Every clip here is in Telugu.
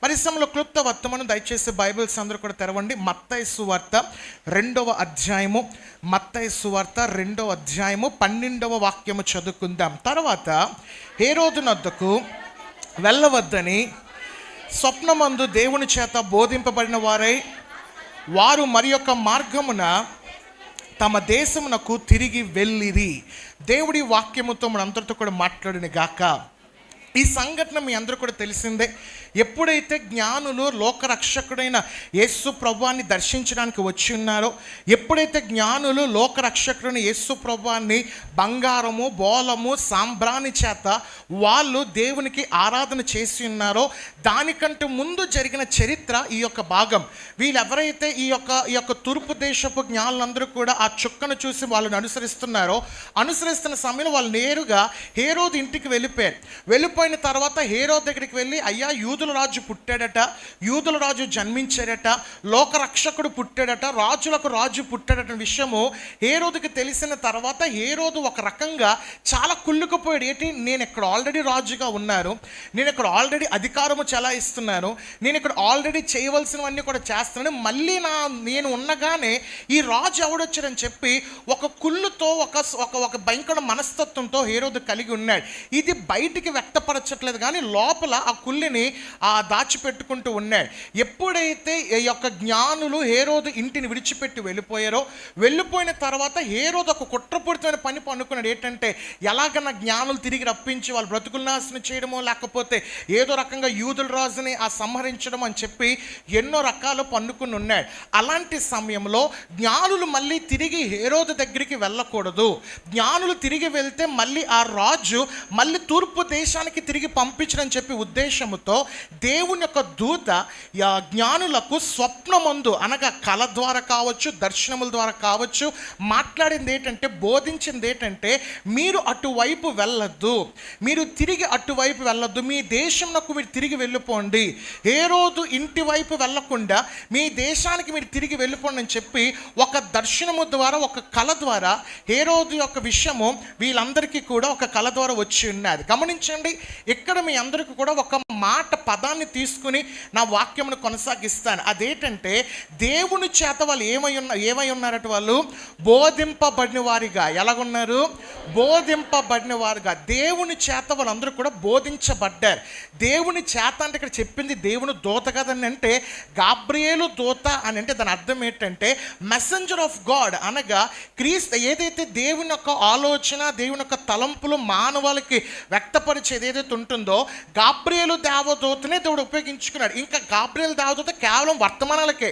మరి సమయంలో క్లుప్త వర్తమానం దయచేసి బైబిల్స్ అందరూ కూడా తెరవండి. మత్తయి సువార్త 2వ అధ్యాయము, మత్తయి సువార్త 2వ అధ్యాయము 12వ వాక్యము చదువుకుందాం. తర్వాత హేరోదునొద్దకు వెళ్ళవద్దని స్వప్నమందు దేవుని చేత బోధింపబడిన వారై వారు మరి యొక్క మార్గమున తమ దేశమునకు తిరిగి వెళ్ళిరి. దేవుడి వాక్యముతో మనందరితో కూడా మాట్లాడిన గాక. ఈ సంఘటన మీ అందరూ కూడా తెలిసిందే. ఎప్పుడైతే జ్ఞానులు లోకరక్షకుడైన యేసు ప్రభువాన్ని దర్శించడానికి వచ్చి ఉన్నారో, ఎప్పుడైతే జ్ఞానులు లోకరక్షకుడైన యేసు ప్రభువాన్ని బంగారము, బోలము, సాంబ్రాణి చేత వాళ్ళు దేవునికి ఆరాధన చేసి ఉన్నారో, దానికంటే ముందు జరిగిన చరిత్ర ఈ యొక్క భాగం. వీళ్ళెవరైతే ఈ యొక్క తూర్పు దేశపు జ్ఞానులందరూ కూడా ఆ చుక్కను చూసి వాళ్ళని అనుసరిస్తున్న సమయంలో వాళ్ళు నేరుగా హేరోదు ఇంటికి వెళ్ళిపోయిన తర్వాత హేరోదు దగ్గరికి వెళ్ళి, అయ్యా యూదుల రాజు పుట్టాడట, యూదుల రాజు జన్మించాడట, లోకరక్షకుడు పుట్టాడట, రాజులకు రాజు పుట్టాడట విషయము హేరోదుకి తెలిసిన తర్వాత హేరోదు ఒక రకంగా చాలా కుళ్ళుకుపోయాడు. ఏంటి, నేను ఇక్కడ ఆల్రెడీ రాజుగా ఉన్నాను, నేను ఇక్కడ ఆల్రెడీ అధికారము చెలాయిస్తున్నాను, నేను ఇక్కడ ఆల్రెడీ చేయవలసినవన్నీ కూడా చేస్తున్నాను, మళ్ళీ నేను ఉన్నగానే ఈ రాజు ఎవడొచ్చాడని చెప్పి ఒక కుళ్ళుతో ఒక భయంకర మనస్తత్వంతో హేరోదు కలిగి ఉన్నాడు. ఇది బయటికి వ్యక్తపరచట్లేదు కానీ లోపల ఆ కుళ్ళిని దాచిపెట్టుకుంటూ ఉన్నాడు. ఎప్పుడైతే ఈ యొక్క జ్ఞానులు హేరోదు ఇంటిని విడిచిపెట్టి వెళ్ళిపోయిన తర్వాత హేరోదు ఒక కుట్రపూరితమైన పని పన్నుకున్నాడు. ఏంటంటే, ఎలాగన్నా జ్ఞానులు తిరిగి రప్పించి వాళ్ళు బ్రతుకులు నాశనం చేయడమో, లేకపోతే ఏదో రకంగా యూదుల రాజుని సంహరించడం అని చెప్పి ఎన్నో రకాలు పన్నుకుని ఉన్నాడు. అలాంటి సమయంలో జ్ఞానులు మళ్ళీ తిరిగి హేరోదు దగ్గరికి వెళ్ళకూడదు. జ్ఞానులు తిరిగి వెళ్తే మళ్ళీ ఆ రాజు మళ్ళీ తూర్పు దేశానికి తిరిగి పంపించడం చెప్పి ఉద్దేశంతో దేవుని యొక్క దూత జ్ఞానులకు స్వప్నమందు, అనగా కళ ద్వారా కావచ్చు, దర్శనముల ద్వారా కావచ్చు, మాట్లాడింది ఏంటంటే, బోధించింది ఏంటంటే, మీరు అటువైపు వెళ్ళొద్దు, మీరు తిరిగి అటువైపు వెళ్ళొద్దు, మీ దేశంలోకి మీరు తిరిగి వెళ్ళిపోండి, హేరోదు ఇంటి వైపు వెళ్ళకుండా మీ దేశానికి మీరు తిరిగి వెళ్ళిపోండి అని చెప్పి ఒక దర్శనము ద్వారా, ఒక కళ ద్వారా హేరోదు యొక్క విషయము వీళ్ళందరికీ కూడా ఒక కళ ద్వారా వచ్చి ఉన్నది. గమనించండి, ఇక్కడ మీ అందరికీ కూడా ఒక పదాన్ని తీసుకుని నా వాక్యమును కొనసాగిస్తాను. అదేంటంటే, దేవుని చేత వాళ్ళు ఏమై ఉన్నారట, వాళ్ళు బోధింపబడిన వారిగా. ఎలాగున్నారు? బోధింపబడిన వారుగా. దేవుని చేత వాళ్ళందరూ కూడా బోధించబడ్డారు. దేవుని చేత అంటే ఇక్కడ చెప్పింది దేవుని దూత కదని, అంటే గాబ్రియేలు దూత అని అంటే దాని అర్థం ఏంటంటే మెసెంజర్ ఆఫ్ గాడ్, అనగా క్రీస్తు ఏదైతే దేవుని యొక్క ఆలోచన, దేవుని యొక్క తలంపులు మానవాళికి వ్యక్తపరిచేది ఏదైతే ఉంటుందో, గాబ్రియేలు దేవదూతనే దేవుడు ఉపయోగించుకున్నాడు. ఇంకా గాబ్రియేలు దేవదూత కేవలం వర్తమానాలకే,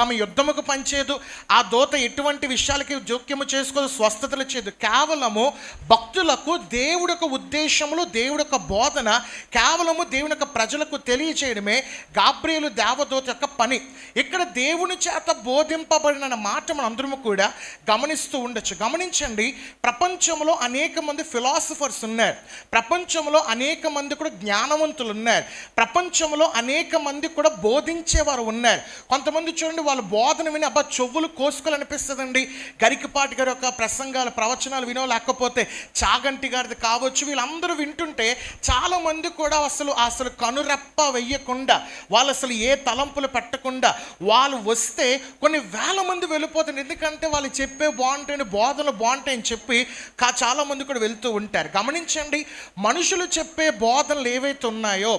ఆమె యుద్ధముకు పనిచేయదు, ఆ దూత ఎటువంటి విషయాలకి జోక్యము చేసుకోదు, స్వస్థతలు చేయదు. కేవలము భక్తులకు దేవుడి యొక్క ఉద్దేశములు, దేవుడి యొక్క బోధన కేవలము దేవుని యొక్క ప్రజలకు తెలియచేయడమే గాబ్రియేలు దేవదూత యొక్క పని. ఇక్కడ దేవుని చేత బోధింపబడిన మాట మనం అందరము కూడా గమనిస్తూ ఉండొచ్చు. గమనించండి, ప్రపంచంలో అనేక మంది ఫిలాసఫర్స్ ఉన్నారు, ప్రపంచంలో అనేక మంది కూడా జ్ఞానవంతులు ఉన్నారు, ప్రపంచంలో అనేక మంది కూడా బోధించేవారు ఉన్నారు. కొంతమంది చూడండి, వాళ్ళ బోధన విని అబ్బా చెవులు కోసుకోవాలనిపిస్తుందండి. గరికపాటి గారి యొక్క ప్రసంగాలు, ప్రవచనాలు వినో, లేకపోతే చాగంటి గారిది కావచ్చు, వీళ్ళందరూ వింటుంటే చాలామంది కూడా అసలు కనురెప్ప వెయ్యకుండా, వాళ్ళు అసలు ఏ తలంపులు పెట్టకుండా వాళ్ళు వస్తే కొన్ని వేల మంది వెళ్ళిపోతారు. ఎందుకంటే వాళ్ళు చెప్పే బాగుంటాయని, బోధనలు బాగుంటాయని చెప్పి చాలామంది కూడా వెళ్తూ ఉంటారు. గమనించండి, మనుషులు చెప్పే బోధనలు ఏవైతే ఉన్నాయో,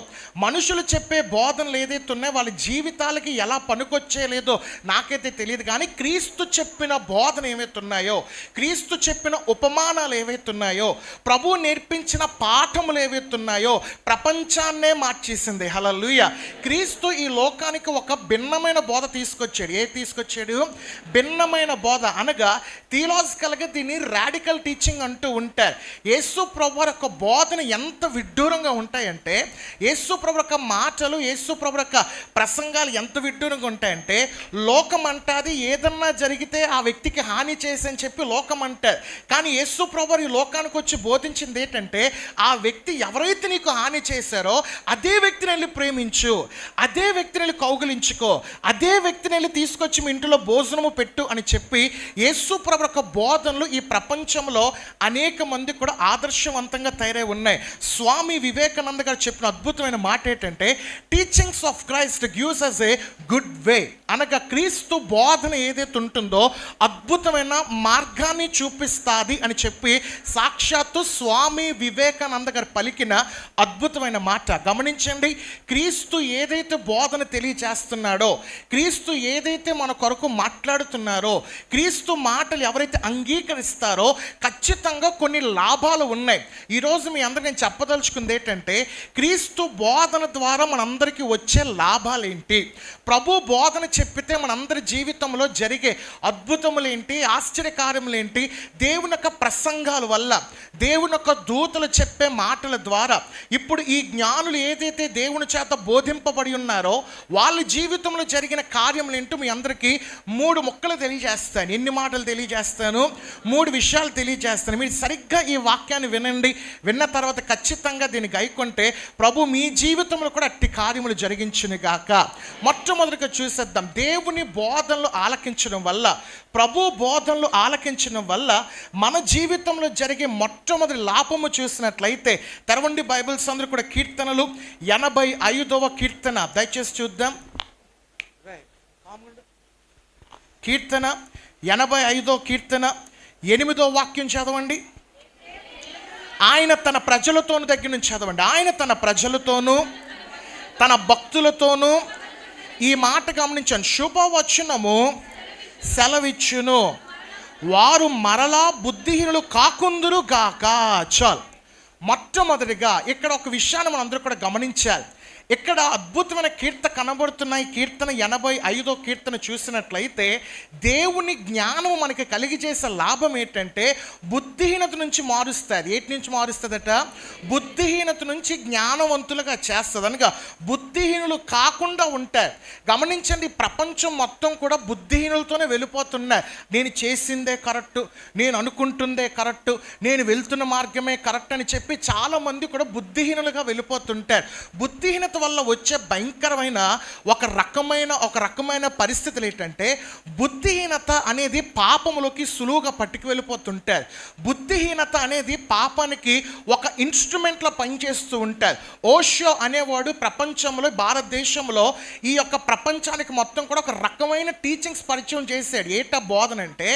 మనుషులు చెప్పే బోధనలు ఏదైతే ఉన్నాయో వాళ్ళ జీవితాలకి ఎలా పనికొచ్చేలేదో నాకైతే తెలియదు. కానీ క్రీస్తు చెప్పిన బోధన ఏవైతే ఉన్నాయో, క్రీస్తు చెప్పిన ఉపమానాలు ఏవైతే ఉన్నాయో, ప్రభు నేర్పించిన పాఠములు ఏవైతే ఉన్నాయో ప్రపంచాన్నే మార్చేసింది. హల్లెలూయా. క్రీస్తు ఈ లోకానికి ఒక భిన్నమైన బోధ తీసుకొచ్చాడు. తీసుకొచ్చాడు? భిన్నమైన బోధ, అనగా థియలాజికల్గా దీన్ని రాడికల్ టీచింగ్ అంటూ ఉంటారు. యేసు ప్రభు యొక్క బోధన ఎంత విడ్డూరంగా ఉంటాయంటే, యేసు ప్రభు యొక్క మాటలు, యేసు ప్రభు యొక్క ప్రసంగాలు ఎంత విడ్డూరంగా ఉంటాయంటే, లోకం అంటాది ఏదన్నా జరిగితే ఆ వ్యక్తికి హాని చేసి అని చెప్పి లోకం అంటారు. కానీ యేసు ప్రభు ఈ లోకానికి వచ్చి బోధించింది ఏంటంటే, ఆ వ్యక్తి ఎవరైతే నీకు హాని చేశారో అదే వ్యక్తిని వెళ్ళి ప్రేమించు, అదే వ్యక్తిని వెళ్ళి కౌగిలించుకో, అదే వ్యక్తిని వెళ్ళి తీసుకొచ్చి మీ ఇంట్లో భోజనము పెట్టు అని చెప్పి యేసు ప్రభు యొక్క బోధనలు ఈ ప్రపంచంలో అనేక మంది కూడా ఆదర్శవంతంగా తయారై ఉన్నాయి. స్వామి వివేకానంద గారు చెప్పిన అద్భుతమైన మాట ఏంటంటే, teachings of Christ gives us a good way. అనగా క్రీస్తు బోధన ఏదైతే ఉంటుందో అద్భుతమైన మార్గాన్ని చూపిస్తుంది అని చెప్పి సాక్షాత్తు స్వామి వివేకానంద గారు పలికిన అద్భుతమైన మాట గమనించండి. క్రీస్తు ఏదైతే బోధన తెలియజేస్తున్నాడో, క్రీస్తు ఏదైతే మన కొరకు మాట్లాడుతున్నారో, క్రీస్తు మాటలు ఎవరైతే అంగీకరిస్తారో ఖచ్చితంగా కొన్ని లాభాలు ఉన్నాయి. ఈరోజు మీ అందరూ నేను చెప్పదలుచుకుంది ఏంటంటే, క్రీస్తు బోధన ద్వారా మనందరికీ వచ్చే లాభాలు ఏంటి, ప్రభు బోధన చెప్పితే మనందరి జీవితంలో జరిగే అద్భుతములు ఏంటి, ఆశ్చర్యకార్యములు ఏంటి, దేవుని యొక్క ప్రసంగాల వల్ల, దేవుని యొక్క దూతలు చెప్పే మాటల ద్వారా, ఇప్పుడు ఈ జ్ఞానులు ఏదైతే దేవుని చేత బోధింపబడి ఉన్నారో వాళ్ళ జీవితంలో జరిగిన కార్యములు ఏంటో మీ అందరికీ 3 ముక్కలు తెలియజేస్తాను. ఎన్ని మాటలు తెలియజేస్తాను? 3 విషయాలు తెలియజేస్తాను. మీరు సరిగ్గా ఈ వాక్యాన్ని వినండి. విన్న తర్వాత ఖచ్చితంగా దీన్ని గైకొంటే ప్రభు మీ జీవితంలో కూడా అట్టి కార్యములు జరిగించును గాక. మొట్టమొదటిగా చూసేద్దాం. దేవుని బోధనలు ఆలకించడం వల్ల, ప్రభు బోధనలు ఆలకించడం వల్ల మన జీవితంలో జరిగే మొట్టమొదటి లాభము చూసినట్లయితే తెరవండి బైబిల్స్ అందరూ కూడా కీర్తనలు 85వ కీర్తన దయచేసి చూద్దాం. కీర్తన 85వ కీర్తన 8వ వాక్యం చదవండి. ఆయన తన ప్రజలతోనూ దగ్గర నుంచి చదవండి. ఆయన తన ప్రజలతోనూ తన భక్తులతోనూ ఈ మాట గమనించండి. శుభవచనము సెలవిచ్చును, వారు మరలా బుద్ధిహీనులు కాకుందురు గాక. చాలు. మొట్టమొదటిగా ఇక్కడ ఒక విషయాన్ని మనం అందరూ కూడా గమనించాలి. ఇక్కడ అద్భుతమైన కీర్తన కనబడుతున్నాయి. కీర్తన 85వ కీర్తన చూసినట్లయితే దేవుని జ్ఞానం మనకి కలిగజేసే లాభం ఏంటంటే బుద్ధిహీనత నుంచి మారుస్తుంది. ఏటి నుంచి మారుస్తుందట? బుద్ధిహీనత నుంచి జ్ఞానవంతులుగా చేస్తుంది. అనగా బుద్ధిహీనులు కాకుండా ఉంటారు. గమనించండి, ప్రపంచం మొత్తం కూడా బుద్ధిహీనులతోనే వెళ్ళిపోతున్నారు. నేను చేసిందే కరెక్టు, నేను అనుకుంటుందే కరెక్టు, నేను వెళ్తున్న మార్గమే కరెక్ట్ అని చెప్పి చాలామంది కూడా బుద్ధిహీనులుగా వెళ్ళిపోతుంటారు. బుద్ధిహీనత వల్ల వచ్చే భయంకరమైన ఒక రకమైన పరిస్థితులు ఏంటంటే, బుద్ధిహీనత అనేది పాపములోకి సులువుగా పట్టుకు వెళ్ళిపోతుంటారు. బుద్ధిహీనత అనేది పాపానికి ఒక ఇన్స్ట్రుమెంట్లో పనిచేస్తూ ఉంటారు. ఓషో అనేవాడు ప్రపంచంలో, భారతదేశంలో ఈ యొక్క ప్రపంచానికి మొత్తం కూడా ఒక రకమైన టీచింగ్స్ పరిచయం చేశాడు. ఏటా బోధన అంటే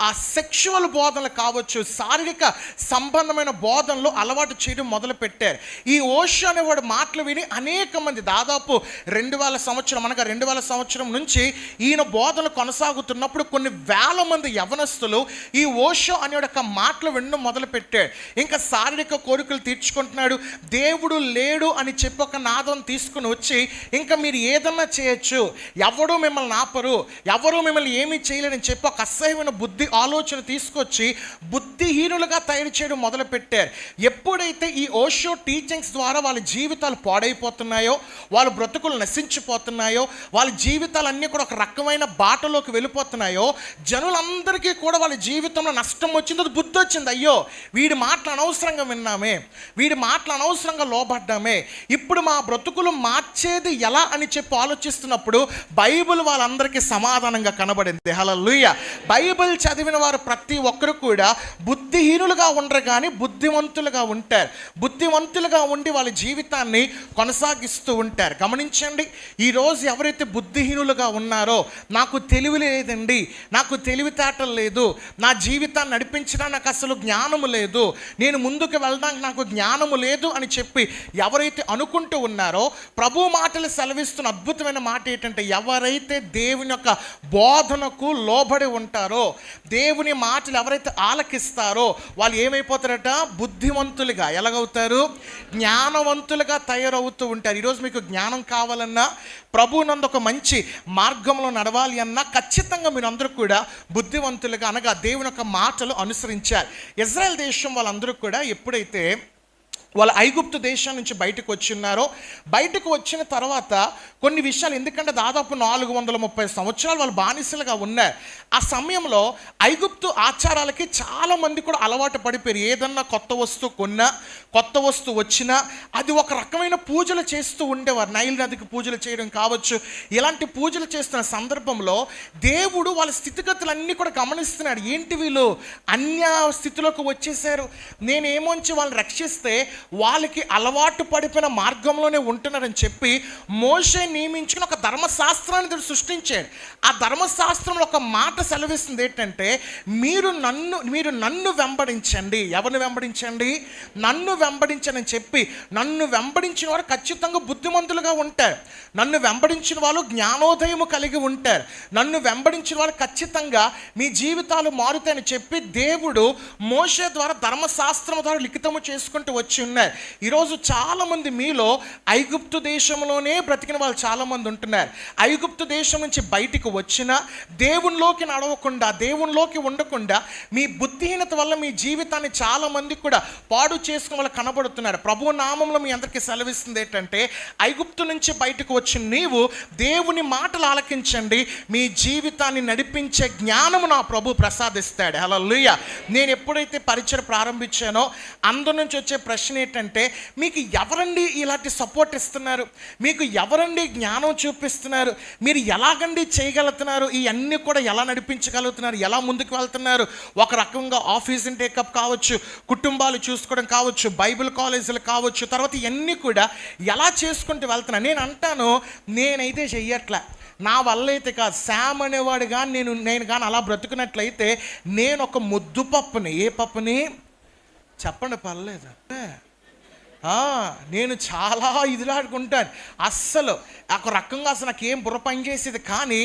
ఆ సెక్షువల్ బోధనలు కావచ్చు, శారీరక సంబంధమైన బోధనలు అలవాటు చేయడం మొదలు పెట్టారు. ఈ ఓషో అనేవాడు మాటలు విని అనేక మంది, దాదాపు 2000 సంవత్సరం, అనగా 2000 సంవత్సరం నుంచి ఈయన బోధనలు కొనసాగుతున్నప్పుడు కొన్ని వేల మంది యవనస్తులు ఈ ఓషో అనే ఒక మాటలు వినడం మొదలు పెట్టాడు. ఇంకా శారీరక కోరికలు తీర్చుకుంటున్నాడు, దేవుడు లేడు అని చెప్పి ఒక నాదం తీసుకుని వచ్చి ఇంకా మీరు ఏదన్నా చేయొచ్చు, ఎవడూ మిమ్మల్ని ఆపరు, ఎవరూ మిమ్మల్ని ఏమీ చేయలేరని చెప్పి ఒక అసహ్యమైన బుద్ధి ఆలోచన తీసుకొచ్చి బుద్ధిహీనులుగా తయారు చేయడం మొదలు పెట్టారు. ఎప్పుడైతే ఈ ఓషో టీచింగ్స్ ద్వారా వాళ్ళ జీవితాలు పాడైపోతున్నాయో, వాళ్ళ బ్రతుకులు నశించిపోతున్నాయో, వాళ్ళ జీవితాలన్నీ కూడా ఒక రకమైన బాటలోకి వెళ్ళిపోతున్నాయో, జనులందరికీ కూడా వాళ్ళ జీవితంలో నష్టం వచ్చింది, బుద్ధి వచ్చింది. అయ్యో, వీడి మాటలు అనవసరంగా విన్నామే, వీడి మాటలు అనవసరంగా లోబడ్డామే, ఇప్పుడు మా బ్రతుకులు మార్చేది ఎలా అని చెప్పి ఆలోచిస్తున్నప్పుడు బైబిల్ వాళ్ళందరికీ సమాధానంగా కనబడింది. హల్లెలూయా. బైబిల్ చదివిన వారు ప్రతి ఒక్కరు కూడా బుద్ధిహీనులుగా ఉండరు కానీ బుద్ధివంతులుగా ఉంటారు. బుద్ధివంతులుగా ఉండి వాళ్ళ జీవితాన్ని కొనసాగిస్తూ ఉంటారు. గమనించండి, ఈరోజు ఎవరైతే బుద్ధిహీనులుగా ఉన్నారో, నాకు తెలివి లేదండి, నాకు తెలివితేటలు లేదు, నా జీవితాన్ని నడిపించడానికి నాకు అసలు జ్ఞానము లేదు, నేను ముందుకు వెళ్ళడానికి నాకు జ్ఞానము లేదు అని చెప్పి ఎవరైతే అనుకుంటూ ఉన్నారో, ప్రభు మాటలు సెలవిస్తున్న అద్భుతమైన మాట ఏంటంటే, ఎవరైతే దేవుని యొక్క బోధనకు లోబడి ఉంటారో, దేవుని మాటలు ఎవరైతే ఆలకిస్తారో వాళ్ళు ఏమైపోతారట? బుద్ధివంతులుగా. ఎలాగవుతారు? జ్ఞానవంతులుగా తయారవుతూ ఉంటారు. ఈరోజు మీకు జ్ఞానం కావాలన్నా, ప్రభువునందు ఒక మంచి మార్గంలో నడవాలి అన్నా ఖచ్చితంగా మీరు అందరూ కూడా బుద్ధివంతులుగా, అనగా దేవుని యొక్క మాటలు అనుసరించాలి. ఇజ్రాయెల్ దేశం వాళ్ళందరూ కూడా ఎప్పుడైతే వాళ్ళు ఐగుప్తు దేశం నుంచి బయటకు వచ్చిన్నారో, బయటకు వచ్చిన తర్వాత కొన్ని విషయాలు, ఎందుకంటే దాదాపు 430 సంవత్సరాలు వాళ్ళు బానిసలుగా ఉన్నారు. ఆ సమయంలో ఐగుప్తు ఆచారాలకి చాలామంది కూడా అలవాటు పడిపోయారు. ఏదన్నా కొత్త వస్తువు కొన్నా, కొత్త వస్తువు వచ్చినా అది ఒక రకమైన పూజలు చేస్తూ ఉండేవారు. నైల్ నదికి పూజలు చేయడం కావచ్చు. ఇలాంటి పూజలు చేస్తున్న సందర్భంలో దేవుడు వాళ్ళ స్థితిగతులన్నీ కూడా గమనిస్తున్నాడు. ఏంటి వీళ్ళు అన్య స్థితిలోకి వచ్చేసారు, నేనేమోంచి వాళ్ళని రక్షిస్తే వాళ్ళకి అలవాటు పడిపోయిన మార్గంలోనే ఉంటున్నారని చెప్పి మోషే నియమించుకుని ఒక ధర్మశాస్త్రాన్ని సృష్టించాడు. ఆ ధర్మశాస్త్రంలో ఒక మాట సెలవిస్తుంది ఏంటంటే, మీరు నన్ను వెంబడించండి. ఎవరిని వెంబడించండి? నన్ను వెంబడించని చెప్పి, నన్ను వెంబడించిన వారు ఖచ్చితంగా బుద్ధిమంతులుగా ఉంటారు, నన్ను వెంబడించిన వాళ్ళు జ్ఞానోదయము కలిగి ఉంటారు, నన్ను వెంబడించిన వాళ్ళు ఖచ్చితంగా మీ జీవితాలు మారుతాయని చెప్పి దేవుడు మోషే ద్వారా ధర్మశాస్త్రం ద్వారా లిఖితము చేసుకుంటూ వచ్చి ఉన్నారు. ఈరోజు చాలామంది మీలో ఐగుప్తు దేశంలోనే బ్రతికిన వాళ్ళు చాలామంది ఉంటున్నారు. ఐగుప్తు దేశం నుంచి బయటికి వచ్చిన దేవునిలోకి నడవకుండా, దేవునిలోకి ఉండకుండా మీ బుద్ధిహీనత వల్ల మీ జీవితాన్ని చాలామంది కూడా పాడు చేసుకుని వాళ్ళు కనబడుతున్నారు. ప్రభు నామంలో మీ అందరికీ సెలవిస్తుంది ఏంటంటే, ఐగుప్తు నుంచి బయటకు వచ్చిన నీవు దేవుని మాటలు ఆలకించండి, మీ జీవితాన్ని నడిపించే జ్ఞానము నా ప్రభు ప్రసాదిస్తాడు. హల్లెలూయా. నేను ఎప్పుడైతే పరిచయం ప్రారంభించానో అందరి నుంచి వచ్చే ప్రశ్న ఏంటంటే, మీకు ఎవరండి ఇలాంటి సపోర్ట్ ఇస్తున్నారు, మీకు ఎవరండి జ్ఞానం చూపిస్తున్నారు, మీరు ఎలాగండి చేయగలుగుతున్నారు, ఇవన్నీ కూడా ఎలా నడిపించగలుగుతున్నారు, ఎలా ముందుకు వెళ్తున్నారు? ఒక రకంగా ఆఫీస్ని టేకప్ కావచ్చు, కుటుంబాలు చూసుకోవడం కావచ్చు, బైబిల్ కాలేజీలు కావచ్చు, తర్వాత ఇవన్నీ కూడా ఎలా చేసుకుంటూ వెళ్తున్నారు? నేను అంటాను, నేనైతే చెయ్యట్లే, నా వల్ల అయితే కాదు. శామ్ అనేవాడు కానీ నేను కానీ అలా బ్రతుకున్నట్లయితే నేను ఒక ముద్దు పప్పుని, ఏ పప్పుని చెప్పండి పర్లేదు, నేను చాలా ఇదిలాడుకుంటాను. అస్సలు ఒక రకంగా అసలు నాకేం బుర్ర పని చేసేది. కానీ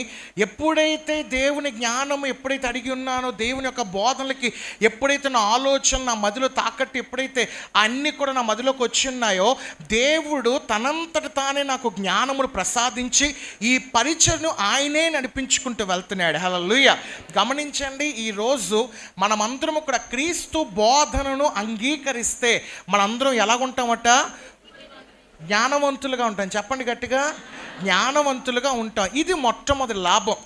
ఎప్పుడైతే దేవుని జ్ఞానం ఎప్పుడైతే అడిగి ఉన్నానో, దేవుని యొక్క బోధనలకి ఎప్పుడైతే నా ఆలోచన నా మదిలో తాకట్టు ఎప్పుడైతే అన్నీ కూడా నా మదిలోకి వచ్చి ఉన్నాయో, దేవుడు తనంతట తానే నాకు జ్ఞానమును ప్రసాదించి ఈ పరిచయను ఆయనే నడిపించుకుంటూ వెళ్తున్నాడు. హల్లెలూయా. గమనించండి, ఈరోజు మనమందరము కూడా క్రీస్తు బోధనను అంగీకరిస్తే మనందరం ఎలాగుంటామట? జ్ఞానవంతులుగా ఉంటాం. చెప్పండి గట్టిగా, జ్ఞానవంతులుగా ఉంటాం. ఇది మొట్టమొదటి లాభం.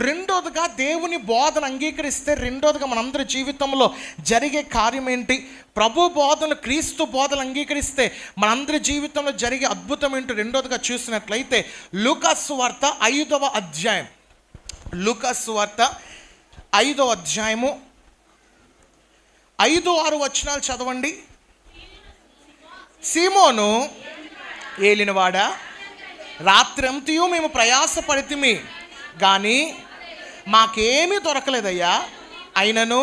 రెండోదిగా, దేవుని బోధన అంగీకరిస్తే రెండోదిగా మనందరి జీవితంలో జరిగే కార్యం ఏంటి? ప్రభు బోధన, క్రీస్తు బోధన అంగీకరిస్తే మనందరి జీవితంలో జరిగే అద్భుతం ఏంటి? రెండోదిగా చూసినట్లయితే లూకాసు సువార్త 5వ అధ్యాయం, లూకాసు సువార్త 5వ అధ్యాయము 5-6 వచనాలు చదవండి. సీమోను ఏలినవాడా, రాత్రంతయు మేము ప్రయాసపడితిమి కానీ మాకేమీ దొరకలేదయ్యా, అయినను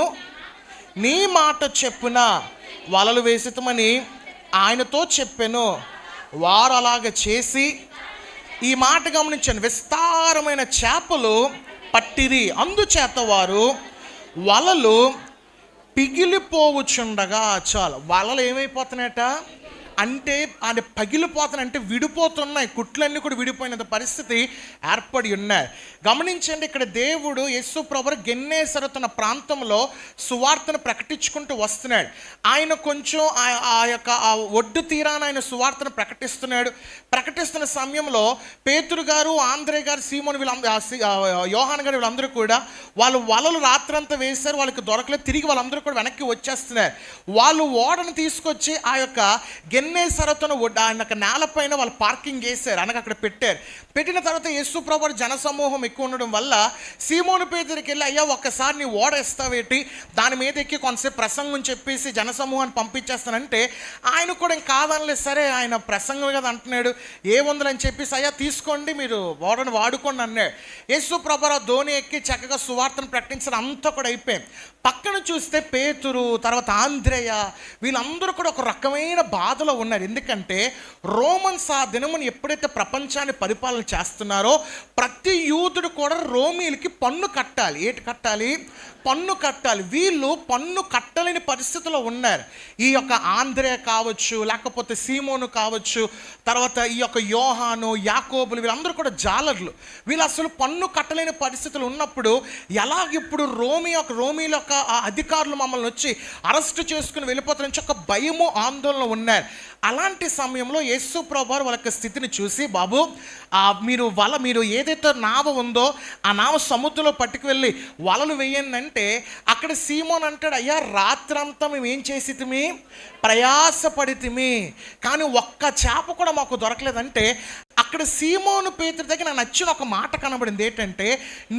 నీ మాట చెప్పున వలలు వేసితమని ఆయనతో చెప్పాను. వారు అలాగ చేసి, ఈ మాట గమనించండి, విస్తారమైన చేపలు పట్టిరి, అందుచేత వారు వలలు పిగిలిపోవచ్చుండగా, చాలు వలలు ఏమైపోతున్నాయట అంటే, అది పగిలిపోతున్నాయి, అంటే విడిపోతున్నాయి, కుట్లన్నీ కూడా విడిపోయిన పరిస్థితి ఏర్పడి ఉన్నాయి. గమనించండి, ఇక్కడ దేవుడు యేసు ప్రభువు గెన్నేసరతున్న ప్రాంతంలో సువార్తను ప్రకటించుకుంటూ వస్తున్నాడు. ఆయన కొంచెం ఆ యొక్క ఒడ్డు తీరాన ఆయన సువార్తను ప్రకటిస్తున్నాడు. ప్రకటిస్తున్న సమయంలో పేతురు గారు, ఆంద్రే గారు, సీమోను, యోహాన్ గారు, వీళ్ళందరూ కూడా వాళ్ళు వలలు రాత్రంతా వేశారు, వాళ్ళకి దొరకలేదు. తిరిగి వాళ్ళందరూ కూడా వెనక్కి వచ్చేస్తున్నారు. వాళ్ళు ఓడను తీసుకొచ్చి ఆ యొక్క గెన్నేసరతును ఆయన నేలపైన వాళ్ళు పార్కింగ్ చేశారు, అనగా అక్కడ పెట్టారు. పెట్టిన తర్వాత యేసు ప్రభువు జనసమూహం ఎక్కువ ఉండడం వల్ల సీమోను పేతురుకి వెళ్ళి, అయ్యా ఒక్కసారి నీ ఓడ ఇస్తావేటి, దాని మీద ఎక్కి కొంతసేపు ప్రసంగం చెప్పేసి జనసమూహాన్ని పంపించేస్తానంటే ఆయన కూడా కాదనలేదు. సరే, ఆయన ప్రసంగం కదా అంటున్నాడు, ఏముందని చెప్పేసి, అయ్యా తీసుకోండి, మీరు ఓడను వాడుకోండి అన్నాడు. యేసు ప్రభువు ధోని ఎక్కి చక్కగా సువార్తను ప్రకటించడం అంతా కూడా అయిపోయింది. పక్కన చూస్తే పేతురు, తర్వాత ఆంద్రేయ, వీళ్ళందరూ కూడా ఒక రకమైన బాధలో ఉన్నారు. ఎందుకంటే రోమన్స్ ఆ దినమును ఎప్పుడైతే ప్రపంచాన్ని పరిపాలన చేస్తున్నారో, ప్రతి యూదుడు కూడా రోమీలకి పన్ను కట్టాలి. ఏంటి కట్టాలి? పన్ను కట్టాలి. వీళ్ళు పన్ను కట్టలేని పరిస్థితిలో ఉన్నారు. ఈ యొక్క ఆంద్రేయ కావచ్చు, లేకపోతే సీమోను కావచ్చు, తర్వాత ఈ యొక్క యోహాను, యాకోబులు, వీళ్ళందరూ కూడా జాలర్లు. వీళ్ళు అసలు పన్ను కట్టలేని పరిస్థితులు ఉన్నప్పుడు ఎలాగిప్పుడు రోమీల యొక్క ఆ అధికారులు మమ్మల్ని వచ్చి అరెస్ట్ చేసుకుని వెళ్ళిపోతారని ఒక భయము ఆందోళన ఉన్నారు. అలాంటి సమయంలో యేసు ప్రభువారు వాళ్ళ స్థితిని చూసి, బాబు మీరు ఏదైతే నావ ఉందో ఆ నావ సముద్రంలో పట్టుకు వెళ్ళి వలలు వేయండి అంటే, అక్కడ సీమోన్ అంటాడు, అయ్యా రాత్రంతా మేము ఏం చేసితిమి, ప్రయాసపడితిమి, కానీ ఒక్క చేప కూడా మాకు దొరకలేదంటే, అక్కడ సీమోను పేతురు దగ్గర నాకు నచ్చిన ఒక మాట కనబడింది. ఏంటంటే,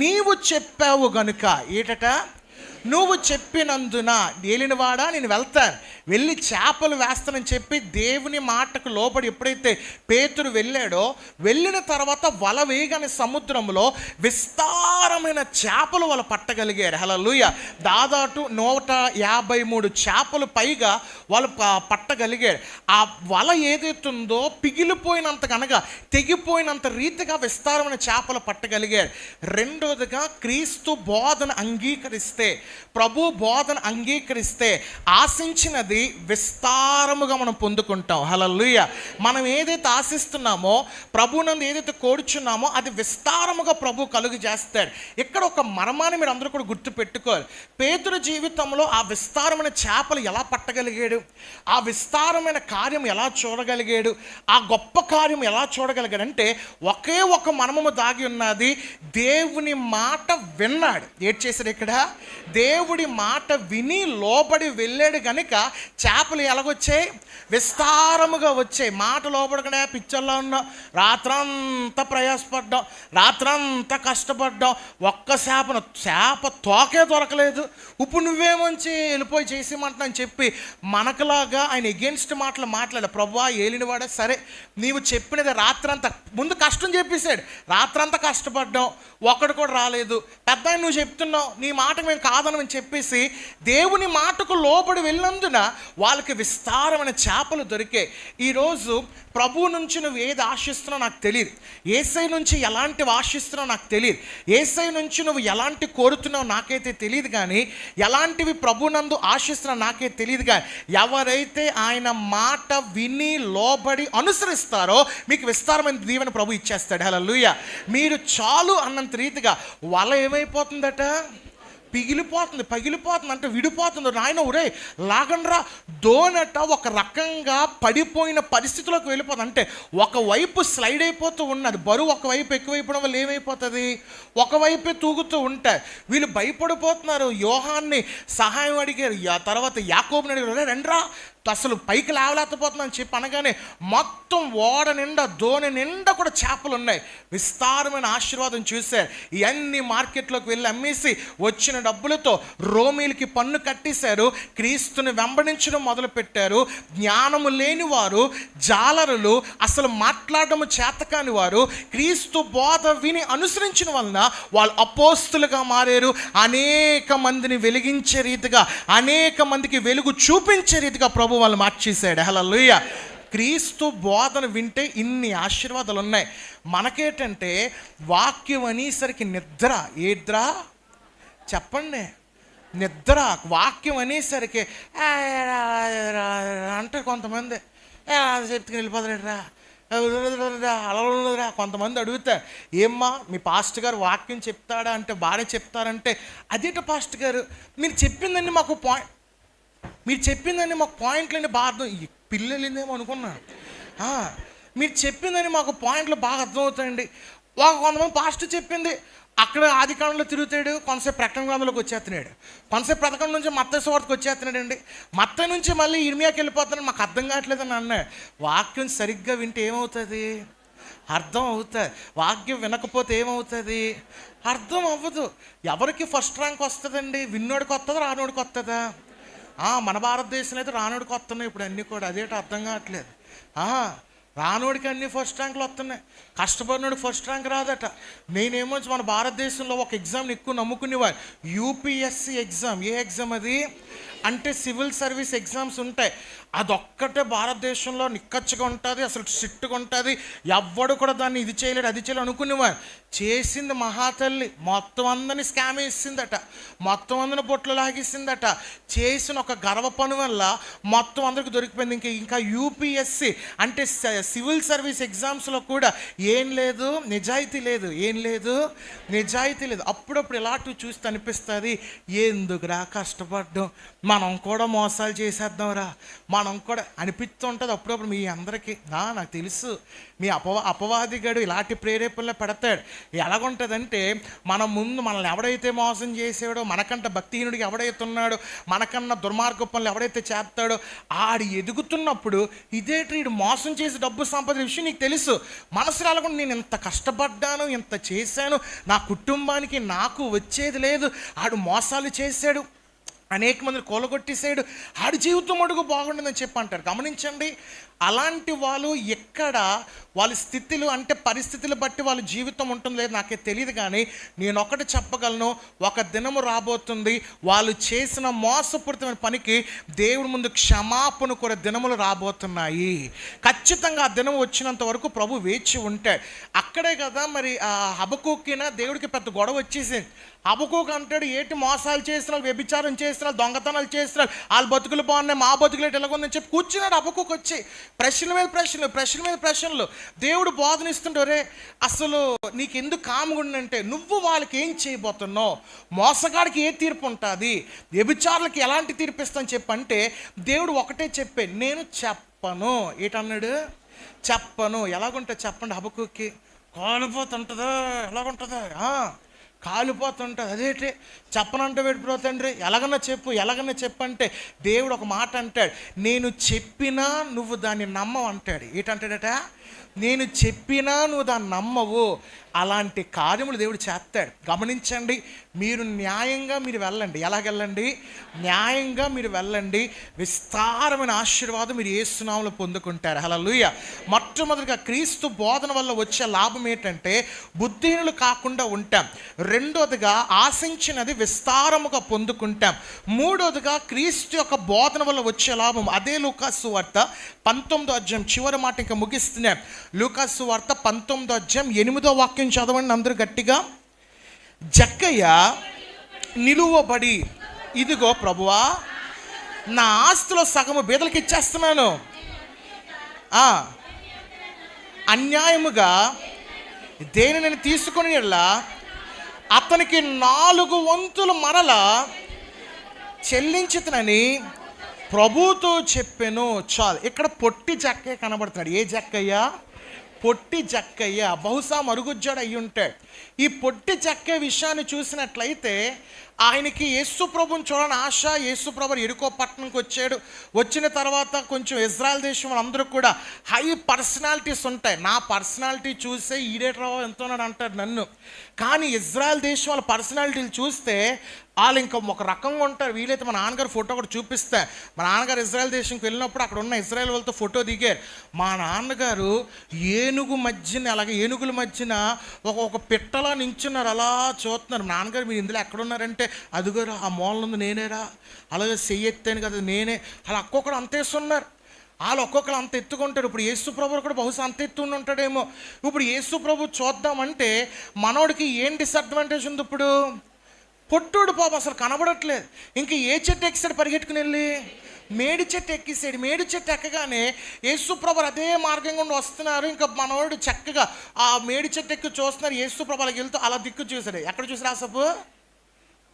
నీవు చెప్పావు గనుక, ఏటట నువ్వు చెప్పినందున ఏలినవాడా నేను వెళ్తాను, వెళ్ళి చేపలు వేస్తానని చెప్పి దేవుని మాటకు లోబడి ఎప్పుడైతే పేతురు వెళ్ళాడో, వెళ్ళిన తర్వాత వల వేయగానే సముద్రంలో విస్తారమైన చేపలు వాళ్ళు పట్టగలిగారు. హల్లెలూయా. దాదాపు 153 చేపలు పైగా వాళ్ళు పట్టగలిగారు. ఆ వల ఏదైతుందో పిగిలిపోయినంత కనుక తెగిపోయినంత రీతిగా విస్తారమైన చేపలు పట్టగలిగారు. రెండోదిగా క్రీస్తు బోధన అంగీకరిస్తే, ప్రభు బోధన అంగీకరిస్తే ఆశించినది విస్తారముగా మనం పొందుకుంటాం. హల్లెలూయా. మనం ఏదైతే ఆశిస్తున్నామో, ప్రభునందు ఏదైతే కోరుచున్నామో అది విస్తారముగా ప్రభు కలుగు చేస్తాడు. ఇక్కడ ఒక మర్మాన్ని మీరు అందరూ కూడా గుర్తు పెట్టుకోవాలి. పేతురు జీవితంలో ఆ విస్తారమైన చేపలు ఎలా పట్టగలిగాడు, ఆ విస్తారమైన కార్యం ఎలా చూడగలిగాడు, ఆ గొప్ప కార్యం ఎలా చూడగలిగాడు అంటే, ఒకే ఒక మర్మము దాగి ఉన్నది. దేవుని మాట విన్నాడు. ఏం చేశాడు ఇక్కడ? దేవుడి మాట విని లోబడి వెళ్ళాడు కనుక చేపలు ఎలాగొచ్చాయి? విస్తారముగా వచ్చాయి. మాట లోపడకనే పిక్చర్లో ఉన్నాం, రాత్రంతా ప్రయాసపడ్డాం, రాత్రంతా కష్టపడ్డాం, ఒక్క చేప తోకే దొరకలేదు. ఇప్పుడు నువ్వేమంచి వెళ్ళిపోయి చేసేమంటున్నా అని చెప్పి మనకులాగా ఆయన ఎగెన్స్ట్ మాట్లాడాడు. ప్రభువా ఏలినవాడా, సరే నీవు చెప్పినది రాత్రంతా, ముందు కష్టం చెప్పేశాడు, రాత్రంతా కష్టపడ్డాం, ఒక్కడు కూడా రాలేదు, పెద్ద నువ్వు చెప్తున్నావు, నీ మాటకు మేము కాదనని చెప్పేసి దేవుని మాటకు లోబడి వెళ్ళినందున వాళ్ళకి విస్తారమైన చేపలు దొరికాయి. ఈరోజు ప్రభు నుంచి నువ్వు ఏది ఆశిస్తున్నావు నాకు తెలియదు, యేసై నుంచి ఎలాంటివి ఆశిస్తున్నావు నాకు తెలియదు, యేసై నుంచి నువ్వు ఎలాంటి కోరుతున్నావు నాకైతే తెలియదు, కానీ ఎలాంటివి ప్రభునందు ఆశిస్తున్నావు నాకే తెలియదు. కానీ ఎవరైతే ఆయన మాట విని లోబడి అనుసరిస్తారో మీకు విస్తారమైన దీవెన ప్రభు ఇచ్చేస్తాడు. హల్లెలూయా. మీరు చాలు అన్నంత రీతిగా వల ఏమైపోతుందట, పగిలిపోతుంది అంటే విడిపోతుంది. నాయన ఒరే లాగండ్రా, దోనట ఒక రకంగా పడిపోయిన పరిస్థితిలోకి వెళ్ళిపోతుంది. అంటే ఒకవైపు స్లైడ్ అయిపోతూ ఉన్నది, బరువు ఒకవైపు ఎక్కువైపోవడం వల్ల ఏమైపోతుంది, ఒకవైపే తూగుతూ ఉంటాయి. వీళ్ళు భయపడిపోతున్నారు. యోహాన్ని సహాయం అడిగారు, తర్వాత యాకోబుని అడిగారు, రండ్రా అసలు పైకి లేవలేకపోతుందని చెప్పి అనగానే మొత్తం ఓడ నిండా దోణి నిండా కూడా చేపలు ఉన్నాయి. విస్తారమైన ఆశీర్వాదం చూశారు. ఇవన్నీ మార్కెట్లోకి వెళ్ళి అమ్మేసి వచ్చిన డబ్బులతో రోమీలకి పన్ను కట్టేశారు. క్రీస్తుని వెంబడించడం మొదలుపెట్టారు. జ్ఞానము లేని వారు, జాలరులు, అసలు మాట్లాడము చేతకాని వారు క్రీస్తు బోధ విని అనుసరించిన వలన వాళ్ళు అపోస్తులుగా మారారు. అనేక మందిని వెలిగించే రీతిగా, అనేక మందికి వెలుగు చూపించే రీతిగా ప్రభు వాళ్ళు మార్చేశాడు. హల్లెలూయా. క్రీస్తు బోధన వింటే ఇన్ని ఆశీర్వాదాలు ఉన్నాయి. మనకేంటంటే వాక్యం అనేసరికి నిద్ర. ఏద్రా చెప్పండి, నిద్ర. వాక్యం అనేసరికి అంటే కొంతమంది చెప్తుకుని వెళ్ళిపోతారా, అలా కొంతమంది అడుగుతారు, ఏమ్మా మీ పాస్టర్ గారు వాక్యం చెప్తాడా అంటే, బాగానే చెప్తారంటే, అదేట పాస్టర్ గారు మీరు చెప్పిందండి మాకు పాయింట్లన్నీ బాగా అర్థం, ఈ పిల్లలేదేమో అనుకున్నాను. మీరు చెప్పిందని మాకు పాయింట్లు బాగా అర్థమవుతాయండి. కొంతమంది పాస్టర్ చెప్పింది అక్కడ ఆదికాండంలో తిరుగుతాడు, కొంతసేపు ప్రకటన గ్రంథంలోకి వచ్చేస్తున్నాడు, కొంతసేపు ప్రకటన నుంచి మత్తయి సువార్తకు వచ్చేస్తున్నాడు అండి, మత్తయి నుంచి మళ్ళీ ఇర్మియాకి వెళ్ళిపోతున్నాడు, మాకు అర్థం కావట్లేదని అన్నాడు. వాక్యం సరిగ్గా వింటే ఏమవుతుంది? అర్థం అవుతుంది. వాక్యం వినకపోతే ఏమవుతుంది? అర్థం అవ్వదు. ఎవరికి ఫస్ట్ ర్యాంక్ వస్తుందండి? విన్నోడికి వస్తుందా, రానోడికి వస్తుందా? మన భారతదేశంలో అయితే రానోడికి వస్తున్నాయి ఇప్పుడు అన్నీ కూడా. అదేంటో అర్థం కావట్లేదు. రానోడికి అన్ని ఫస్ట్ ర్యాంకులు వస్తున్నాయి, కష్టపడినోడికి ఫస్ట్ ర్యాంక్ రాదట. నేనేమో మన భారతదేశంలో ఒక ఎగ్జామ్ని ఎక్కువ నమ్ముకునేవారు, యూపీఎస్సి ఎగ్జామ్. ఏ ఎగ్జామ్ అది అంటే సివిల్ సర్వీస్ ఎగ్జామ్స్ ఉంటాయి. అదొక్కటే భారతదేశంలో నిక్కచ్చిగా ఉంటుంది, అసలు స్ట్రిక్ట్గా ఉంటుంది. ఎవ్వడు కూడా దాన్ని ఇది చేయలేడు, అది చేయలేడు అనుకునేవారు. చేసింది మహాతల్లి, మొత్తం అందరినీ స్కామ్ వేసిందట, మొత్తం అందరిని బొట్లు లాగేసిందట. చేసిన ఒక గర్వ పని వల్ల మొత్తం అందరికి దొరికిపోయింది. ఇంకా యూపీఎస్సి అంటే సివిల్ సర్వీస్ ఎగ్జామ్స్లో కూడా ఏం లేదు, నిజాయితీ లేదు. ఏం లేదు, నిజాయితీ లేదు. అప్పుడప్పుడు ఇలాంటివి చూస్తే అనిపిస్తుంది, ఎందుకురా కష్టపడ్డం, మనం కూడా మోసాలు చేసేద్దాంరా, మనం కూడా అనిపిస్తుంటుంది అప్పుడప్పుడు. మీ అందరికీ నాకు తెలుసు, మీ అపవాదిగాడు ఇలాంటి ప్రేరేపణలో పెడతాడు. ఎలాగుంటుందంటే, మన ముందు మనల్ని ఎవడైతే మోసం చేసాడో, మనకంట భక్తిహీనుడికి ఎవడైతే ఉన్నాడో, మనకన్నా దుర్మార్గ పనులు ఎవడైతే చేస్తాడో, ఆడు ఎదుగుతున్నప్పుడు ఇదేంటి వీడు మోసం చేసి డబ్బు సంపాదించిన విషయం నీకు తెలుసు. మనసులో అలాగకుండా నేను ఇంత కష్టపడ్డాను, ఇంత చేశాను, నా కుటుంబానికి నాకు వచ్చేది లేదు, ఆడు మోసాలు చేశాడు, అనేక మందిని కూలగొట్టేసాడు, ఆడి జీవితం అడుగు బాగుండదని చెప్పి అంటారు. గమనించండి, అలాంటి వాళ్ళు ఎక్కడ వాళ్ళ స్థితిలు అంటే పరిస్థితులు బట్టి వాళ్ళ జీవితం ఉంటుంది లేదు నాకే తెలియదు. కానీ నేను ఒకటి చెప్పగలను, ఒక దినము రాబోతుంది, వాళ్ళు చేసిన మోసపూరితమైన పనికి దేవుడి ముందు క్షమాపణ కూడా దినములు రాబోతున్నాయి. ఖచ్చితంగా ఆ దినం వచ్చినంత వరకు ప్రభు వేచి ఉంటాడు. అక్కడే కదా మరి ఆ హబక్కూకిన దేవుడికి పెద్ద గొడవ వచ్చేసింది. హబక్కూకు అంటాడు, ఏంటి మోసాలు చేస్తున్నారు, వ్యభిచారం చేస్తున్నారు, దొంగతనాలు చేస్తున్నారు, వాళ్ళ బతుకులు బాగున్నాయి, మా బతుకులు ఎలాగుందని చెప్పి కూర్చున్నాడు హబక్కూకు వచ్చి. ప్రశ్నల మీద ప్రశ్నలు, ప్రశ్నల మీద ప్రశ్నలు. దేవుడు బోధనిస్తుంటారే, అసలు నీకు ఎందుకు కాముగుండంటే, నువ్వు వాళ్ళకి ఏం చేయబోతున్నావు, మోసగాడికి ఏ తీర్పు ఉంటుంది, వ్యభిచారులకి ఎలాంటి తీర్పు ఇస్తాను చెప్పంటే, దేవుడు ఒకటే చెప్పే, నేను చెప్పను. ఏంటన్నాడు? చెప్పను. ఎలాగుంటుంది చెప్పండి హబక్కూకి? కాలిపోతుంటుందా? ఎలాగుంటుందా? కాలిపోతుంటుంది. అదేంటి చెప్పనంటే వెళ్ళిపోతండ్రి, ఎలాగన్నా చెప్పు, ఎలాగన్నా చెప్పంటే దేవుడు ఒక మాట అంటాడు, నేను చెప్పినా నువ్వు దాన్ని నమ్మవు అంటాడు. ఏంటంటాడట? నేను చెప్పినా నువ్వు దాన్ని నమ్మవు. అలాంటి కార్యములు దేవుడు చేస్తాడు. గమనించండి, మీరు న్యాయంగా మీరు వెళ్ళండి. ఎలాగెళ్ళండి? న్యాయంగా మీరు వెళ్ళండి, విస్తారమైన ఆశీర్వాదం మీరు యేసు నామములో పొందుకుంటారు. హల్లెలూయా. మొట్టమొదటిగా క్రీస్తు బోధన వల్ల వచ్చే లాభం ఏంటంటే బుద్ధిహీనులు కాకుండా ఉంటాం. రెండోదిగా ఆశించినది విస్తారముగా పొందుకుంటాం. మూడోదిగా క్రీస్తు యొక్క బోధన వల్ల వచ్చే లాభం, అదే లూకాసు సువార్త 19వ అధ్యాయం చివరి మాట ఇంకా ముగిస్తున్నాం. లూకాసు సువార్త 19వ అధ్యాయం 8వ వాక్యం చదవండి అందరూ గట్టిగా. జక్కయ్య నిలువబడి, ఇదిగో ప్రభువా, నా ఆస్తిలో సగము బీదలకు ఇచ్చేస్తున్నాను, అన్యాయముగా దేని నేను తీసుకుని అతనికి 4 వంతులు మరలా చెల్లించుతనని ప్రభుతో చెప్పెను. చాలు. ఇక్కడ పొట్టి జక్కయ్య కనబడుతున్నాడు. ఏ జక్కయ్య? పొట్టి జక్కయ్య. బహుశా మరుగుజ్జాడు అయ్యి ఉంటాడు. ఈ పొట్టి జక్కయ్య విషయాన్ని చూసినట్లయితే ఆయనకి యేసు ప్రభుని చూడని ఆశ. యేసు ప్రభు ఎరుకో పట్టణంకి వచ్చాడు. వచ్చిన తర్వాత కొంచెం ఇజ్రాయెల్ దేశం వాళ్ళందరూ కూడా హై పర్సనాలిటీస్ ఉంటాయి. నా పర్సనాలిటీ చూస్తే ఈడేట్రావు ఎంతోనాడు అంటాడు నన్ను. కానీ ఇజ్రాయెల్ దేశం వాళ్ళ పర్సనాలిటీలు చూస్తే వాళ్ళు ఇంకా ఒక రకంగా ఉంటారు. వీలైతే మా నాన్నగారు ఫోటో కూడా చూపిస్తే, మా నాన్నగారు ఇజ్రాయెల్ దేశంకి వెళ్ళినప్పుడు అక్కడ ఉన్న ఇజ్రాయెల్ వాళ్ళతో ఫోటో దిగారు. మా నాన్నగారు ఏనుగు మధ్యన, అలాగే ఏనుగుల మధ్యన ఒక పిట్టలా నించున్నారు, అలా చూస్తున్నారు. నాన్నగారు మీరు ఇందులో ఎక్కడున్నారంటే, అదిగోరా ఆ మూలందు నేనేరా, అలాగే చెయ్యెత్తాను కదా నేనే. అలా ఒక్కొక్కడు అంతేస్తున్నారు. వాళ్ళు ఒక్కొక్కరు అంత ఎత్తుకుంటారు. ఇప్పుడు యేసు ప్రభు కూడా బహుశా అంత ఎత్తుని ఉంటాడేమో. ఇప్పుడు యేసు ప్రభు చూద్దామంటే మనోడికి ఏం డిసడ్వాంటేజ్ ఉంది? ఇప్పుడు పొట్టుడు పాప అసలు కనబడట్లేదు. ఇంక ఏ చెట్టు ఎక్కిసాడు పరిగెట్టుకుని వెళ్ళి? మేడి చెట్టు ఎక్కిసాడు. మేడి చెట్టు ఎక్కగానే యేసు ప్రభు అదే మార్గం గుండా వస్తున్నారు. ఇంకా మనోడు చక్కగా ఆ మేడి చెట్టు ఎక్కి చూస్తున్నారు. యేసు ప్రభు అలాగ వెళ్తూ అలా దిక్కు చూశాడు. ఎక్కడ చూసాడు? ఆసపు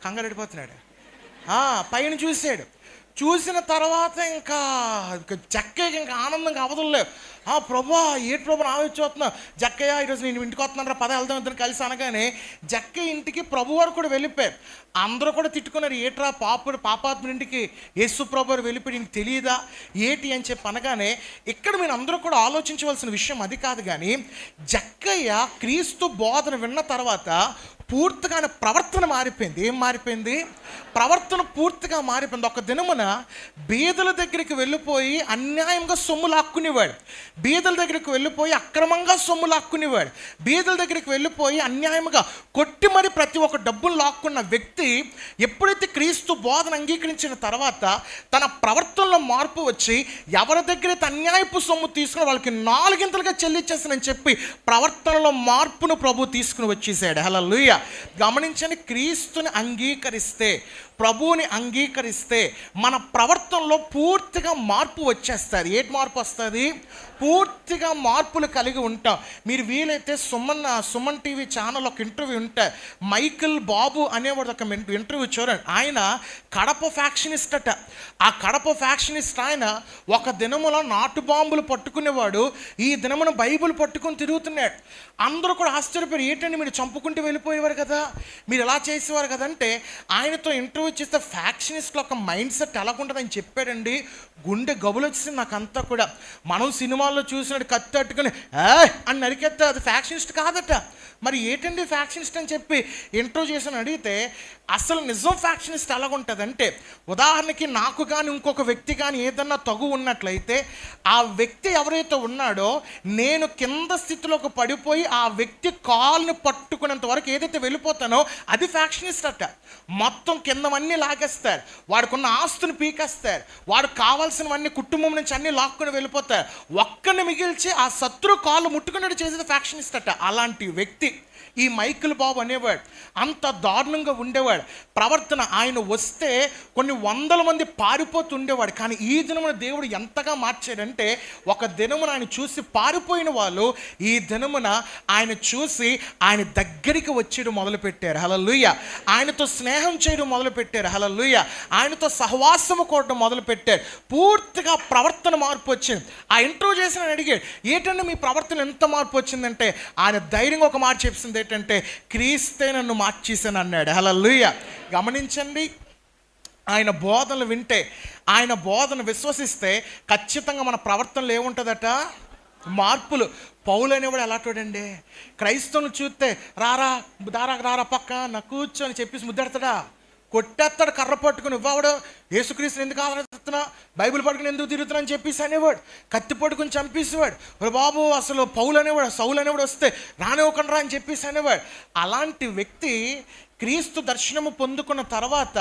కంగారెడిపోతున్నాడు. పైన చూశాడు. చూసిన తర్వాత ఇంకా జక్కయ్యకి ఇంకా ఆనందంగా అవదలేవు. ప్రభా ఏటి ప్రభు నా వచ్చి వస్తున్నావు, జక్కయ్య ఈరోజు నేను ఇంటికి వస్తున్నాను రా, పద వెళ్దాం ఇద్దరు కలిసి అనగానే జక్కయ్య ఇంటికి ప్రభు వారు కూడా వెళ్ళిపోయారు. అందరూ కూడా తిట్టుకున్నారు, ఏట్రా పాపాత్ముడి ఇంటికి యేసు ప్రభు వారు వెళ్ళిపోయి నీకు తెలియదా ఏటి అని చెప్పి అనగానే, ఇక్కడ మీరు అందరూ కూడా ఆలోచించవలసిన విషయం అది కాదు. కానీ జక్కయ్య క్రీస్తు బోధన విన్న తర్వాత పూర్తిగా ప్రవర్తన మారిపోయింది. ఏం మారిపోయింది? ప్రవర్తన పూర్తిగా మారిపోయింది. ఒక దినమున బీదల దగ్గరికి వెళ్ళిపోయి అన్యాయంగా సొమ్ము లాక్కునేవాడు. బీదల దగ్గరికి వెళ్ళిపోయి అక్రమంగా సొమ్ము లాక్కునేవాడు. బీదల దగ్గరికి వెళ్ళిపోయి అన్యాయంగా కొట్టి మరి ప్రతి ఒక్క డబ్బులు లాక్కున్న వ్యక్తి ఎప్పుడైతే క్రీస్తు బోధన అంగీకరించిన తర్వాత తన ప్రవర్తనలో మార్పు వచ్చి ఎవరి దగ్గరైతే అన్యాయపు సొమ్ము తీసుకుని వాళ్ళకి 4 గింతలుగా చెల్లించేస్తానని చెప్పి ప్రవర్తనలో మార్పును ప్రభు తీసుకుని వచ్చేసాడు. హల్లెలూయా. గమనించండి, క్రీస్తుని అంగీకరిస్తే, ప్రభువుని అంగీకరిస్తే మన ప్రవర్తనలో పూర్తిగా మార్పు వచ్చేస్తుంది. ఏంటి మార్పు వస్తుంది? పూర్తిగా మార్పులు కలిగి ఉంటాం. మీరు వీలైతే సుమన్ టీవీ ఛానల్ ఒక ఇంటర్వ్యూ ఉంటే మైకిల్ బాబు అనేవాడు ఒక ఇంటర్వ్యూ చూడండి. ఆయన కడప ఫ్యాక్షనిస్ట్ అట. ఆ కడప ఫ్యాక్షనిస్ట్ ఆయన ఒక దినములో నాటు బాంబులు పట్టుకునేవాడు, ఈ దినమున బైబిల్ పట్టుకుని తిరుగుతున్నాడు. అందరూ కూడా ఆశ్చర్యపోయారు, ఏంటండి మీరు చంపుకుంటూ వెళ్ళిపోయేవారు కదా, మీరు ఎలా చేసేవారు కదంటే, ఆయనతో ఇంటర్వ్యూ చేస్తే ఫ్యాక్షనిస్ట్లో ఒక మైండ్ సెట్ ఎలాగుంటుందని చెప్పాడండి. గుండె గబులు వచ్చింది నాకంతా కూడా. మనం సినిమాల్లో చూసినట్టు కత్తి అట్టుకుని అని నరికేస్తే అది ఫ్యాక్షనిస్ట్ కాదట. మరి ఏంటండి ఫ్యాక్షనిస్ట్ అని చెప్పి ఇంటర్వ్యూ చేసిన అడిగితే, అసలు నిజం ఫ్యాక్షనిస్ట్ ఎలాగుంటుందంటే, ఉదాహరణకి నాకు కానీ ఇంకొక వ్యక్తి కానీ ఏదన్నా తగు ఉన్నట్లయితే, ఆ వ్యక్తి ఎవరైతే ఉన్నాడో నేను కింద స్థితిలోకి పడిపోయి ఆ వ్యక్తి కాల్ని పట్టుకునేంత వరకు ఏదైతే వెళ్ళిపోతానో అది ఫ్యాక్షనిస్ట్ అట. మొత్తం కిందవన్నీ లాగేస్తారు, వాడుకున్న ఆస్తుని పీకేస్తారు, వాడు కావాల్సినవన్నీ కుటుంబం నుంచి అన్నీ లాక్కుని వెళ్ళిపోతారు, ఒక్కడిని మిగిల్చి ఆ శత్రు కాళ్ళు ముట్టుకున్నట్టు చేసేది ఫ్యాక్షనిస్ట్ అట. అలాంటి వ్యక్తి ఈ మైకిల్ బాబు అనేవాడు. అంత దారుణంగా ఉండేవాడు ప్రవర్తన. ఆయన వస్తే కొన్ని వందల మంది పారిపోతూ ఉండేవాడు. కానీ ఈ దినమున దేవుడు ఎంతగా మార్చాడంటే, ఒక దినమున ఆయన చూసి పారిపోయిన వాళ్ళు ఈ దినమున ఆయన చూసి ఆయన దగ్గరికి వచ్చేయడం మొదలుపెట్టారు. హల్లెలూయా. ఆయనతో స్నేహం చేయడం మొదలుపెట్టారు. హల్లెలూయా. ఆయనతో సహవాసము కోరడం మొదలుపెట్టారు. పూర్తిగా ప్రవర్తన మార్పు వచ్చింది. ఆ ఇంటర్వ్యూ చేసిన అడిగాడు, ఏంటంటే మీ ప్రవర్తన ఎంత మార్పు వచ్చిందంటే, ఆయన ధైర్యంగా ఒక మాట చెప్పింది ఏంటంటే, క్రీస్తే నన్ను మార్చేసాను అన్నాడు. హల్లెలూయా. గమనించండి, ఆయన బోధనలు వింటే, ఆయన బోధన విశ్వసిస్తే ఖచ్చితంగా మన ప్రవర్తనలో ఏముంటుందట? మార్పులు. పౌలు అనేవాడు ఎలాంటోడండి, క్రైస్తవుని చూస్తే రారా పక్క నా కూర్చొని చెప్పేసి ముద్దెడతాడా? కొట్టేస్తాడు కర్ర పట్టుకుని. ఇవ్వవాడు యేసుక్రీస్తుని ఎందుకు ఆరాధిస్తున్నా, బైబిల్ పట్టుకుని ఎందుకు తిరుగుతున్నా అని చెప్పేసి అనేవాడు. కత్తి పట్టుకుని చంపేసేవాడు. బాబు అసలు సౌలు అనేవాడు వస్తే రానివ్వకుండా అని చెప్పేసి అనేవాడు. అలాంటి వ్యక్తి క్రీస్తు దర్శనము పొందుకున్న తర్వాత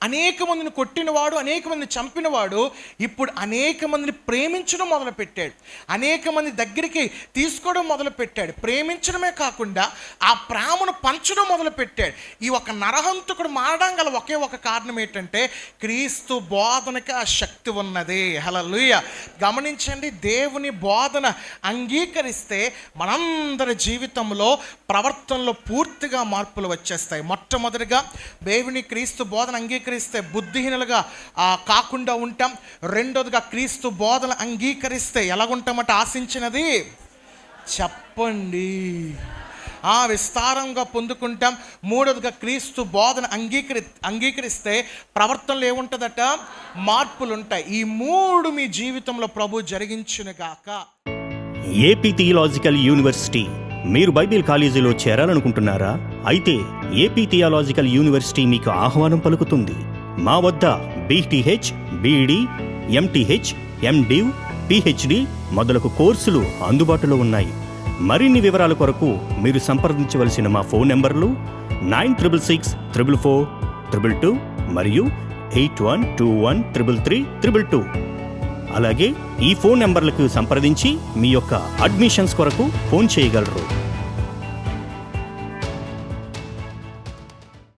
అనేక మందిని కొట్టినవాడు, అనేక మందిని చంపినవాడు ఇప్పుడు అనేక మందిని ప్రేమించడం మొదలుపెట్టాడు. అనేక మంది దగ్గరికి తీసుకోవడం మొదలుపెట్టాడు. ప్రేమించడమే కాకుండా ఆ ప్రేమను పంచడం మొదలుపెట్టాడు. ఈ ఒక నరహంతకుడు మారడం గల ఒకే ఒక కారణం ఏంటంటే, క్రీస్తు బోధనకి ఆ శక్తి ఉన్నది. హల్లెలూయా. గమనించండి, దేవుని బోధన అంగీకరిస్తే మనందరి జీవితంలో ప్రవర్తనలో పూర్తిగా మార్పులు వచ్చేస్తాయి. మొట్టమొదటిగా దేవుని క్రీస్తు బోధన అంగీకరిస్తే బుద్ధిహీనులుగా కాకుండా ఉంటాం. రెండోదిగా క్రీస్తు బోధన అంగీకరిస్తే ఎలాగుంటామంటే, ఆశించినది చెప్పండి విస్తారంగా పొందుకుంటాం. మూడోదిగా క్రీస్తు బోధన అంగీకరిస్తే ప్రవర్తనలో ఏముంటుందట? మార్పులు ఉంటాయి. ఈ మూడు మీ జీవితంలో ప్రభు జరిగించునుగాక. AP theological university. మీరు బైబిల్ కాలేజీలో చేరాలనుకుంటున్నారా? అయితే ఏపీ థియలాజికల్ యూనివర్సిటీ మీకు ఆహ్వానం పలుకుతుంది. మా వద్ద BTH, BEd, MTh, MDiv, PhD మొదలగు కోర్సులు అందుబాటులో ఉన్నాయి. మరిన్ని వివరాల కొరకు మీరు సంప్రదించవలసిన మా ఫోన్ నెంబర్లు 9666442222 మరియు 8121333322. అలాగే ఈ ఫోన్ నెంబర్లకు సంప్రదించి మీ యొక్క అడ్మిషన్స్ కొరకు ఫోన్ చేయగలరు.